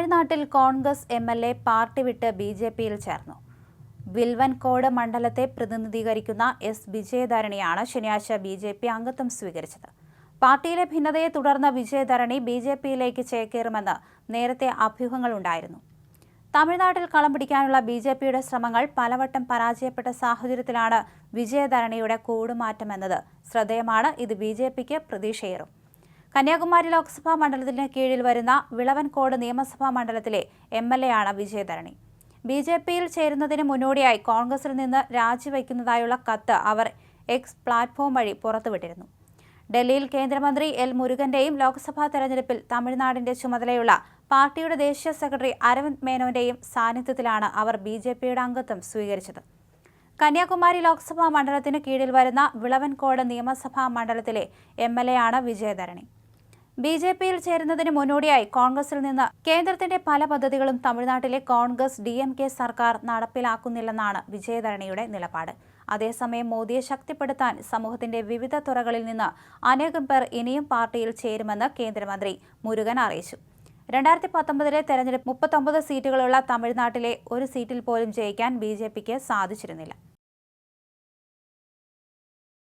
തമിഴ്നാട്ടിൽ Congress MLA party വിട്ട് ബിജെപിയിൽ ചേർന്നു. വിൽവൻകോട് മണ്ഡലത്തെ പ്രതിനിധീകരിക്കുന്ന എസ് വിജയധരണിയാണ് ശനിയാഴ്ച ബിജെപി അംഗത്വം സ്വീകരിച്ചത്. പാർട്ടിയിലെ ഭിന്നതയെ തുടർന്ന് വിജയധരണി ബിജെപിയിലേക്ക് ചേക്കേറുമെന്ന് നേരത്തെ അഭ്യൂഹങ്ങളുണ്ടായിരുന്നു. തമിഴ്നാട്ടിൽ കളം പിടിക്കാനുള്ള ബിജെപിയുടെ ശ്രമങ്ങൾ പലവട്ടം പരാജയപ്പെട്ട സാഹചര്യത്തിലാണ് വിജയധരണിയുടെ കൂടുമാറ്റമെന്നത് ശ്രദ്ധേയമാണ്. ഇത് ബിജെപിക്ക് പ്രതീക്ഷയേറും. കന്യാകുമാരി ലോക്സഭാ മണ്ഡലത്തിന് കീഴിൽ വരുന്ന വിളവൻകോട് നിയമസഭാ മണ്ഡലത്തിലെ എംഎൽഎയാണ് വിജയധരണി. ബിജെപിയിൽ ചേരുന്നതിന് മുന്നോടിയായി കോൺഗ്രസിൽ നിന്ന് രാജിവെക്കുന്നതായുള്ള കത്ത് അവർ എക്സ് പ്ലാറ്റ്ഫോം വഴി പുറത്തുവിട്ടിരുന്നു. ഡൽഹിയിൽ കേന്ദ്രമന്ത്രി എൽ മുരുകന്റെയും ലോക്സഭാ തെരഞ്ഞെടുപ്പിൽ തമിഴ്നാടിന്റെ ചുമതലയുള്ള പാർട്ടിയുടെ ദേശീയ സെക്രട്ടറി അരവിന്ദ് മേനോന്റെയും സാന്നിധ്യത്തിലാണ് അവർ ബിജെപിയുടെ അംഗത്വം സ്വീകരിച്ചത്. കന്യാകുമാരി ലോക്സഭാ മണ്ഡലത്തിന് കീഴിൽ വരുന്ന വിളവൻകോട് നിയമസഭാ മണ്ഡലത്തിലെ എംഎൽഎയാണ് വിജയധരണി. ബിജെപിയിൽ ചേരുന്നതിന് മുന്നോടിയായി കോൺഗ്രസിൽ നിന്ന് കേന്ദ്രത്തിന്റെ പല പദ്ധതികളും തമിഴ്നാട്ടിലെ കോൺഗ്രസ് DMK സർക്കാർ നടപ്പിലാക്കുന്നില്ലെന്നാണ് വിജയധരണിയുടെ നിലപാട്. അതേസമയം മോദിയെ ശക്തിപ്പെടുത്താൻ സമൂഹത്തിന്റെ വിവിധ തുറകളിൽ നിന്ന് അനേകം പേർ ഇനിയും പാർട്ടിയിൽ ചേരുമെന്ന് കേന്ദ്രമന്ത്രി മുരുകൻ അറിയിച്ചു. 2019 തെരഞ്ഞെടുപ്പ് 39 സീറ്റുകളുള്ള തമിഴ്നാട്ടിലെ ഒരു സീറ്റിൽ പോലും ജയിക്കാൻ ബിജെപിക്ക് സാധിച്ചിരുന്നില്ല.